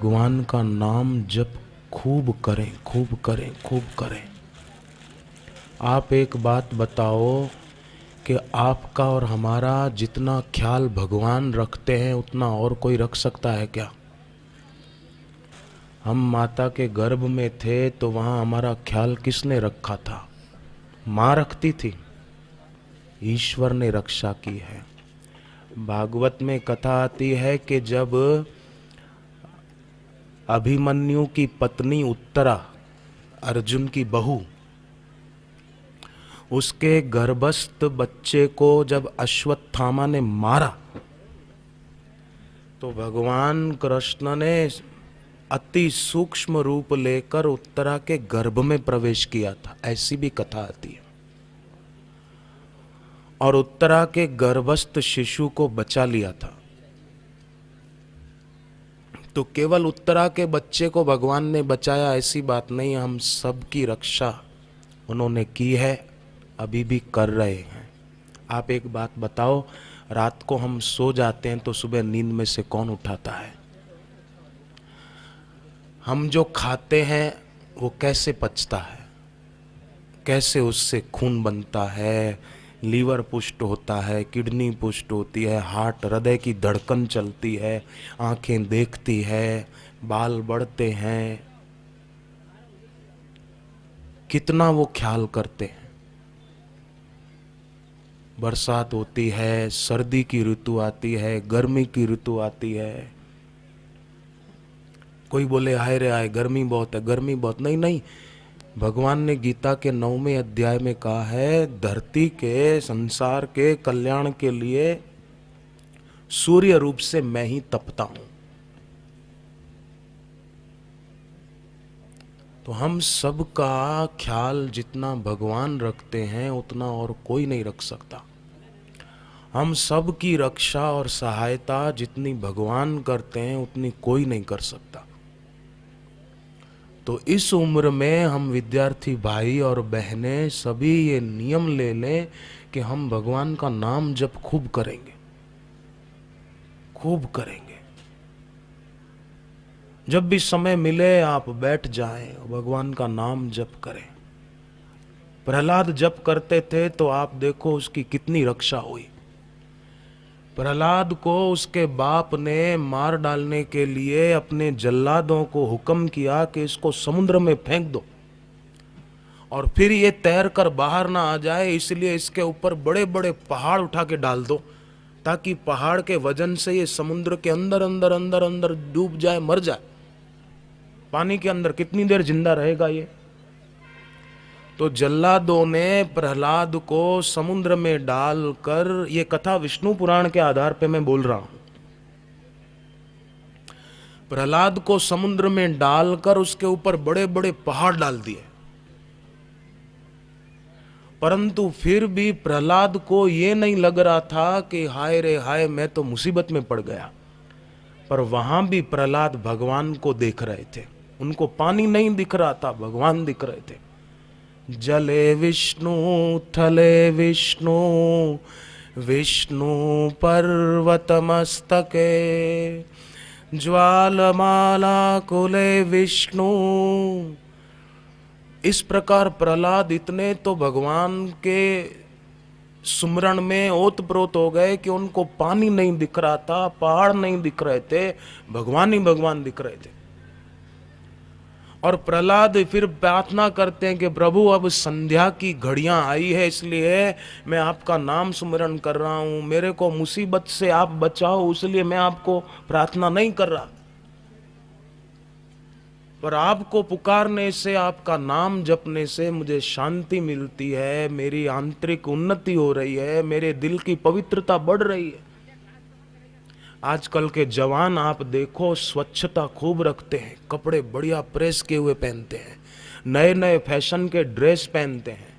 भगवान का नाम जप खूब करें, खूब करें, खूब करें। आप एक बात बताओ कि आपका और हमारा जितना ख्याल भगवान रखते हैं उतना और कोई रख सकता है क्या? हम माता के गर्भ में थे तो वहाँ हमारा ख्याल किसने रखा था? माँ रखती थी, ईश्वर ने रक्षा की है। भागवत में कथा आती है कि जब अभिमन्यु की पत्नी उत्तरा, अर्जुन की बहू, उसके गर्भस्थ बच्चे को जब अश्वत्थामा ने मारा तो भगवान कृष्ण ने अति सूक्ष्म रूप लेकर उत्तरा के गर्भ में प्रवेश किया था। ऐसी भी कथा आती है। और उत्तरा के गर्भस्थ शिशु को बचा लिया था। तो केवल उत्तरा के बच्चे को भगवान ने बचाया ऐसी बात नहीं, हम सब की रक्षा उन्होंने की है, अभी भी कर रहे हैं। आप एक बात बताओ, रात को हम सो जाते हैं तो सुबह नींद में से कौन उठाता है? हम जो खाते हैं वो कैसे पचता है, कैसे उससे खून बनता है, लीवर पुष्ट होता है, किडनी पुष्ट होती है, हार्ट, हृदय की धड़कन चलती है, आंखें देखती है, बाल बढ़ते हैं, कितना वो ख्याल करते हैं। बरसात होती है, सर्दी की ऋतु आती है, गर्मी की ऋतु आती है। कोई बोले हाय रे हाय गर्मी बहुत है, गर्मी बहुत, नहीं नहीं, भगवान ने गीता के 9वें अध्याय में कहा है, धरती के, संसार के कल्याण के लिए सूर्य रूप से मैं ही तपता हूं। तो हम सबका ख्याल जितना भगवान रखते हैं उतना और कोई नहीं रख सकता। हम सब की रक्षा और सहायता जितनी भगवान करते हैं उतनी कोई नहीं कर सकता। तो इस उम्र में हम विद्यार्थी भाई और बहनें सभी ये नियम ले लें कि हम भगवान का नाम जप खूब करेंगे, खूब करेंगे। जब भी समय मिले आप बैठ जाएं, भगवान का नाम जप करें। प्रहलाद जप करते थे तो आप देखो उसकी कितनी रक्षा हुई। प्रहलाद को उसके बाप ने मार डालने के लिए अपने जल्लादों को हुक्म किया कि इसको समुद्र में फेंक दो और फिर ये तैर कर बाहर ना आ जाए, इसलिए इसके ऊपर बड़े बड़े पहाड़ उठा के डाल दो ताकि पहाड़ के वजन से ये समुद्र के अंदर अंदर अंदर अंदर डूब जाए, मर जाए। पानी के अंदर कितनी देर जिंदा रहेगा ये? तो जल्लादों ने प्रहलाद को समुद्र में डालकर, ये कथा विष्णु पुराण के आधार पे मैं बोल रहा हूं, प्रहलाद को समुद्र में डालकर उसके ऊपर बड़े बड़े पहाड़ डाल दिए। परंतु फिर भी प्रहलाद को ये नहीं लग रहा था कि हाय रे हाय मैं तो मुसीबत में पड़ गया। पर वहां भी प्रहलाद भगवान को देख रहे थे। उनको पानी नहीं दिख रहा था, भगवान दिख रहे थे। जले विष्णु थले विष्णु, विष्णु पर्वत मस्तके, ज्वालमाला कुले विष्णु। इस प्रकार प्रहलाद इतने तो भगवान के सुमरण में ओतप्रोत हो गए कि उनको पानी नहीं दिख रहा था, पहाड़ नहीं दिख रहे थे, भगवान ही भगवान दिख रहे थे। और प्रहलाद फिर प्रार्थना करते हैं कि प्रभु अब संध्या की घड़ियां आई है, इसलिए मैं आपका नाम सुमरण कर रहा हूं, मेरे को मुसीबत से आप बचाओ, इसलिए मैं आपको प्रार्थना नहीं कर रहा। पर आपको पुकारने से, आपका नाम जपने से मुझे शांति मिलती है, मेरी आंतरिक उन्नति हो रही है, मेरे दिल की पवित्रता बढ़ रही है। आजकल के जवान आप देखो स्वच्छता खूब रखते हैं, कपड़े बढ़िया प्रेस किए हुए पहनते हैं, नए नए फैशन के ड्रेस पहनते हैं,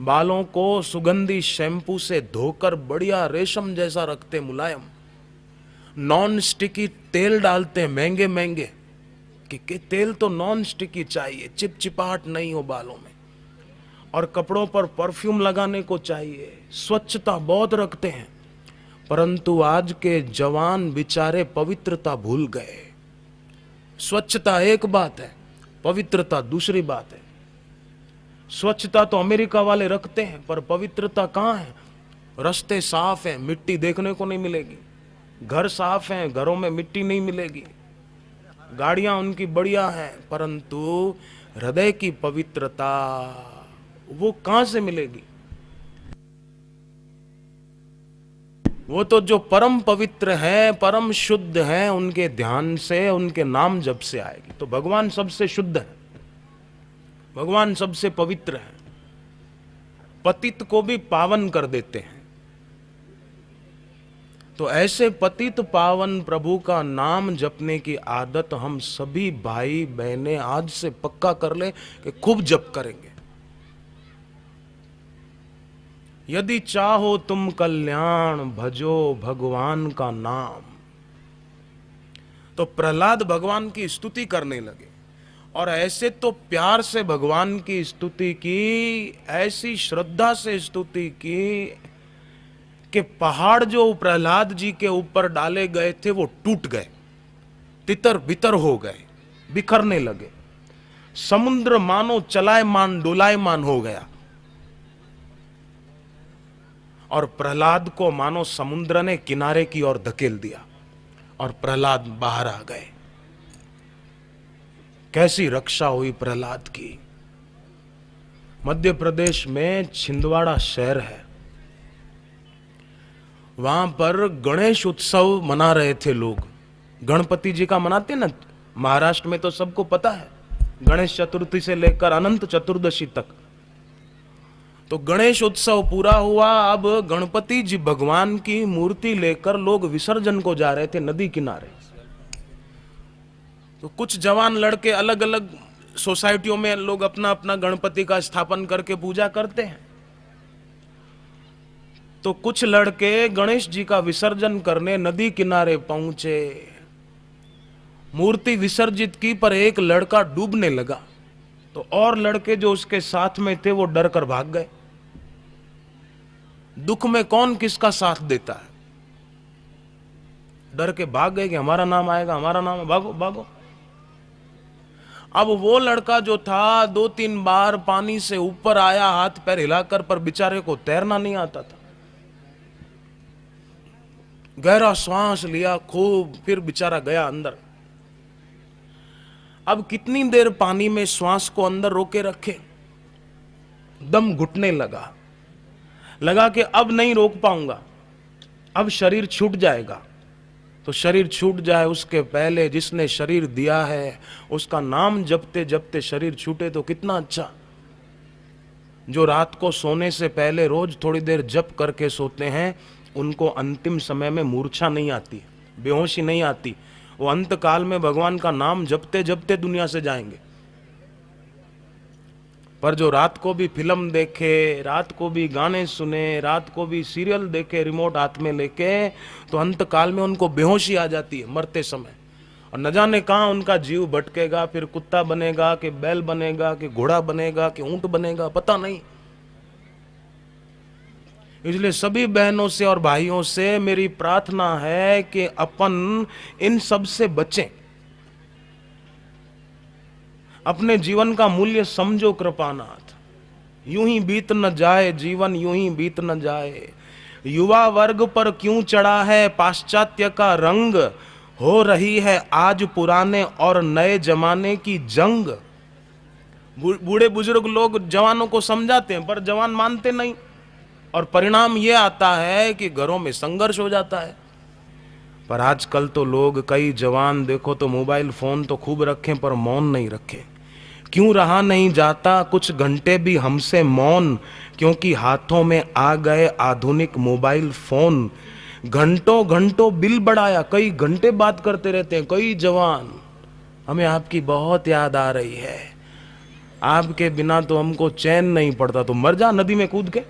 बालों को सुगंधी शैम्पू से धोकर बढ़िया रेशम जैसा रखते, मुलायम, नॉन स्टिकी तेल डालते हैं महंगे महंगे, कि तेल तो नॉन स्टिकी चाहिए, चिपचिपाहट नहीं हो बालों में, और कपड़ों पर परफ्यूम लगाने को चाहिए, स्वच्छता बहुत रखते हैं। परंतु आज के जवान बेचारे पवित्रता भूल गए, स्वच्छता एक बात है, पवित्रता दूसरी बात है। स्वच्छता तो अमेरिका वाले रखते हैं, पर पवित्रता कहाँ है? रास्ते साफ हैं, मिट्टी देखने को नहीं मिलेगी। घर साफ हैं, घरों में मिट्टी नहीं मिलेगी। गाड़ियां उनकी बढ़िया हैं, परंतु हृदय की पवित्रता वो कहां से मिलेगी? वो तो जो परम पवित्र है, परम शुद्ध है, उनके ध्यान से, उनके नाम जप से आएगी। तो भगवान सबसे शुद्ध है, भगवान सबसे पवित्र है, पतित को भी पावन कर देते हैं। तो ऐसे पतित पावन प्रभु का नाम जपने की आदत हम सभी भाई बहनें आज से पक्का कर ले कि खूब जप करेंगे। यदि चाहो तुम कल्याण, भजो भगवान का नाम। तो प्रहलाद भगवान की स्तुति करने लगे, और ऐसे तो प्यार से भगवान की स्तुति की, ऐसी श्रद्धा से स्तुति की कि पहाड़ जो प्रहलाद जी के ऊपर डाले गए थे वो टूट गए, तितर बितर हो गए, बिखरने लगे। समुद्र मानो चलायमान डोलायमान हो गया, और प्रहलाद को मानो समुद्र ने किनारे की ओर धकेल दिया, और प्रहलाद बाहर आ गए। कैसी रक्षा हुई प्रहलाद की। मध्य प्रदेश में छिंदवाड़ा शहर है, वहां पर गणेश उत्सव मना रहे थे लोग। गणपति जी का मनाते ना, महाराष्ट्र में तो सबको पता है, गणेश चतुर्थी से लेकर अनंत चतुर्दशी तक। तो गणेश उत्सव पूरा हुआ, अब गणपति जी भगवान की मूर्ति लेकर लोग विसर्जन को जा रहे थे नदी किनारे। तो कुछ जवान लड़के अलग अलग सोसाइटियों में लोग अपना अपना गणपति का स्थापन करके पूजा करते हैं। तो कुछ लड़के गणेश जी का विसर्जन करने नदी किनारे पहुंचे, मूर्ति विसर्जित की, पर एक लड़का डूबने लगा। तो और लड़के जो उसके साथ में थे वो डर कर भाग गए। दुख में कौन किसका साथ देता है? डर के भाग गए कि हमारा नाम आएगा, हमारा नाम, भागो भागो। अब वो लड़का जो था 2-3 बार पानी से ऊपर आया हाथ पैर हिलाकर, पर बेचारे को तैरना नहीं आता था। गहरा श्वास लिया खूब, फिर बेचारा गया अंदर। अब कितनी देर पानी में श्वास को अंदर रोके रखे, दम घुटने लगा कि अब नहीं रोक पाऊंगा, अब शरीर छूट जाएगा। तो शरीर छूट जाए उसके पहले जिसने शरीर दिया है उसका नाम जपते जपते शरीर छूटे तो कितना अच्छा। जो रात को सोने से पहले रोज थोड़ी देर जप करके सोते हैं, उनको अंतिम समय में मूर्छा नहीं आती, बेहोशी नहीं आती। वो अंत काल में भगवान का नाम जपते जपते दुनिया से जाएंगे। पर जो रात को भी फिल्म देखे, रात को भी गाने सुने, रात को भी सीरियल देखे रिमोट हाथ में लेके, तो अंत काल में उनको बेहोशी आ जाती है मरते समय। और न जाने कहाँ उनका जीव भटकेगा, फिर कुत्ता बनेगा कि बैल बनेगा कि घोड़ा बनेगा कि ऊंट बनेगा, पता नहीं। इसलिए सभी बहनों से और भाइयों से मेरी प्रार्थना है कि अपन इन सब से बचें। अपने जीवन का मूल्य समझो कृपानाथ। यूं ही बीत न जाए जीवन, यूं ही बीत न जाए। युवा वर्ग पर क्यों चढ़ा है पाश्चात्य का रंग, हो रही है आज पुराने और नए जमाने की जंग। बूढ़े बुजुर्ग लोग जवानों को समझाते हैं, पर जवान मानते नहीं, और परिणाम ये आता है कि घरों में संघर्ष हो जाता है। पर आजकल तो लोग, कई जवान देखो तो मोबाइल फोन तो खूब रखें पर मौन नहीं रखे। क्यों रहा नहीं जाता कुछ घंटे भी हमसे मौन, क्योंकि हाथों में आ गए आधुनिक मोबाइल फोन। घंटों घंटों बिल बढ़ाया, कई घंटे बात करते रहते हैं कई जवान। हमें आपकी बहुत याद आ रही है, आपके बिना तो हमको चैन नहीं पड़ता, तो मर जा नदी में कूद के।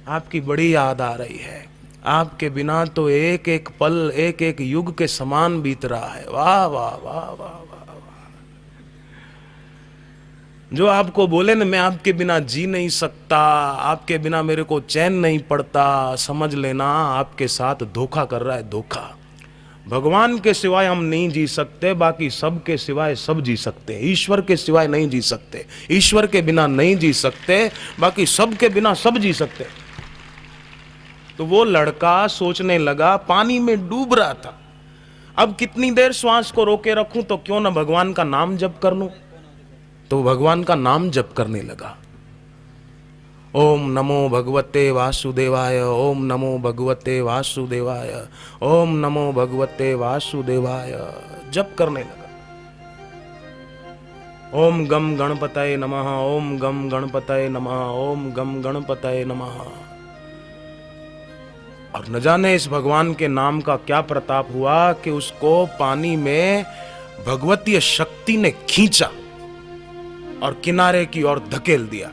आपकी बड़ी याद आ रही है, आपके बिना तो एक एक पल एक एक युग के समान बीत रहा है। वाह वाह वाह वाह वाह वाह। जो आपको बोले ना मैं आपके बिना जी नहीं सकता, आपके बिना मेरे को चैन नहीं पड़ता, समझ लेना आपके साथ धोखा कर रहा है, धोखा। भगवान के सिवाय हम नहीं जी सकते, बाकी सब के सिवाय सब जी सकते हैं। ईश्वर के सिवाय नहीं जी सकते, ईश्वर के बिना नहीं जी सकते, बाकी सब के बिना सब जी सकते। तो वो लड़का सोचने लगा, पानी में डूब रहा था, अब कितनी देर श्वास को रोके रखूं, तो क्यों ना भगवान का नाम जप कर लूं। तो भगवान का नाम जप करने लगा। ओम नमो भगवते वासुदेवाय, ओम नमो भगवते वासुदेवाय, ओम नमो भगवते वासुदेवाय जप करने लगा। ओम गम गणपतये नमः, ओम गम गणपतये नमः, ओम गम गणपतये नमः। और न जाने इस भगवान के नाम का क्या प्रताप हुआ कि उसको पानी में भगवतीय शक्ति ने खींचा और किनारे की ओर धकेल दिया।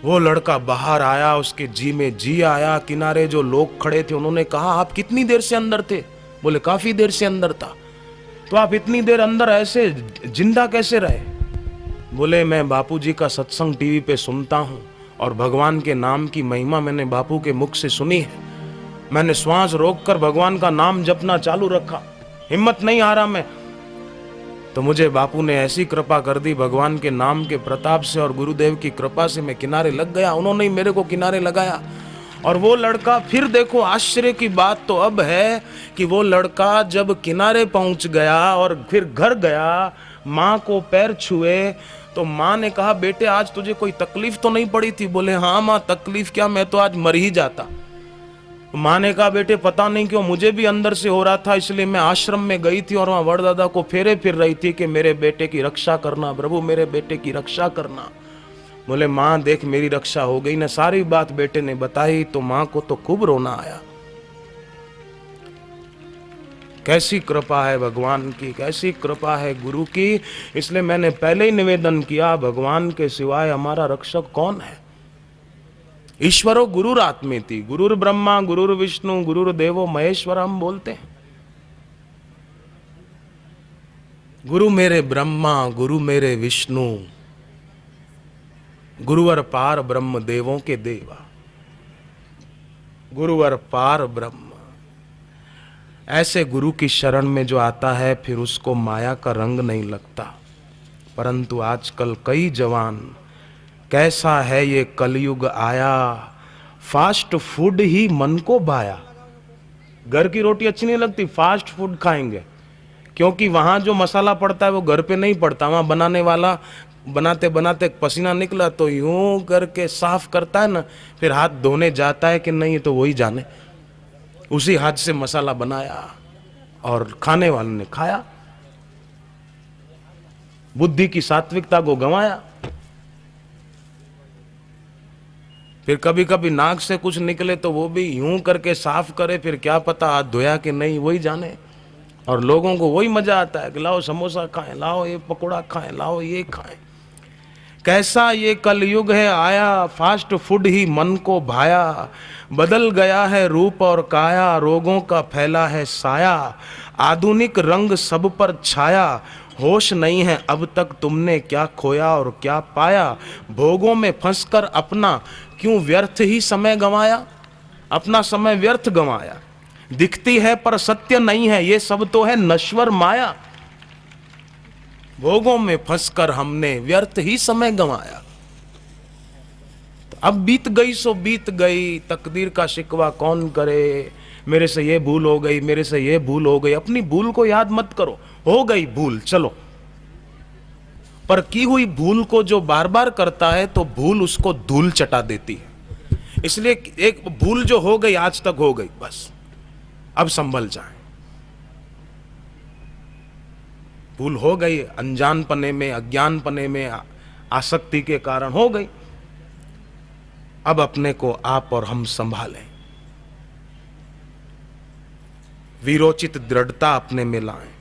वो लड़का बाहर आया, उसके जी में जी आया। किनारे जो लोग खड़े थे उन्होंने कहा, आप कितनी देर से अंदर थे? बोले काफी देर से अंदर था। तो आप इतनी देर अंदर ऐसे जिंदा कैसे रहे? बोले मैं बापूजी का सत्संग टीवी पे सुनता हूं और भगवान के नाम की महिमा मैंने बापू के मुख से सुनी है। मैंने श्वास रोककर भगवान का नाम जपना चालू रखा, हिम्मत नहीं आ रहा मैं। तो मुझे बापू ने ऐसी कृपा कर दी भगवान के नाम के प्रताप से और गुरुदेव की कृपा से, मैं किनारे लग गया। उन्होंने ही मेरे को किनारे लगाया। और वो लड़का, फिर देखो आश्चर्य की बात तो अब है कि वो लड़का जब किनारे पहुंच गया और फिर घर गया, माँ को पैर छुए तो माँ ने कहा, बेटे आज तुझे कोई तकलीफ तो नहीं पड़ी थी? बोले हाँ माँ, तकलीफ क्या, मैं तो आज मर ही जाता। माँ ने कहा, बेटे पता नहीं क्यों मुझे भी अंदर से हो रहा था, इसलिए मैं आश्रम में गई थी और वहां वड़दादा को फेरे फिर रही थी कि मेरे बेटे की रक्षा करना प्रभु, मेरे बेटे की रक्षा करना। बोले माँ देख मेरी रक्षा हो गई ना। सारी बात बेटे ने बताई तो माँ को तो खूब रोना आया। कैसी कृपा है भगवान की, कैसी कृपा है गुरु की। इसलिए मैंने पहले ही निवेदन किया, भगवान के सिवाय हमारा रक्षक कौन है? ईश्वरो गुरुरात्मेति, गुरुर ब्रह्मा गुरुर विष्णु गुरुर्देवो महेश्वर हम बोलते हैं। गुरु मेरे ब्रह्मा, गुरु मेरे विष्णु, गुरुवर पार ब्रह्म देवों के देवा, गुरुवर पार ब्रह्म। ऐसे गुरु की शरण में जो आता है फिर उसको माया का रंग नहीं लगता। परंतु आजकल कई जवान, कैसा है ये कलयुग आया, फास्ट फूड ही मन को भाया। घर की रोटी अच्छी नहीं लगती, फास्ट फूड खाएंगे, क्योंकि वहां जो मसाला पड़ता है वो घर पे नहीं पड़ता। वहां बनाने वाला बनाते बनाते पसीना निकला तो यूं करके साफ करता है ना, फिर हाथ धोने जाता है कि नहीं तो वही जाने, उसी हाथ से मसाला बनाया और खाने वाले ने खाया, बुद्धि की सात्विकता को गंवाया। फिर कभी कभी नाक से कुछ निकले तो वो भी यूं करके साफ करे, फिर क्या पता हाथ धोया कि नहीं वही जाने। और लोगों को वही मजा आता है कि लाओ समोसा खाएं, लाओ ये पकोड़ा खाएं, लाओ ये खाएं। कैसा ये कलयुग है आया, फास्ट फूड ही मन को भाया। बदल गया है रूप और काया, रोगों का फैला है साया। आधुनिक रंग सब पर छाया, होश नहीं है अब तक तुमने क्या खोया और क्या पाया। भोगों में फंसकर अपना क्यों व्यर्थ ही समय गंवाया, अपना समय व्यर्थ गंवाया। दिखती है पर सत्य नहीं है, ये सब तो है नश्वर माया। भोगों में फंसकर हमने व्यर्थ ही समय गंवाया। तो अब बीत गई सो बीत गई, तकदीर का शिकवा कौन करे। मेरे से ये भूल हो गई, मेरे से ये भूल हो गई। अपनी भूल को याद मत करो, हो गई भूल चलो। पर की हुई भूल को जो बार बार करता है तो भूल उसको धूल चटा देती है। इसलिए एक भूल जो हो गई आज तक हो गई, बस अब संभल जाए। भूल हो गई, अनजानपने में, अज्ञानपने में, आसक्ति के कारण हो गई। अब अपने को आप और हम संभालें, वीरोचित दृढ़ता अपने में लाएं।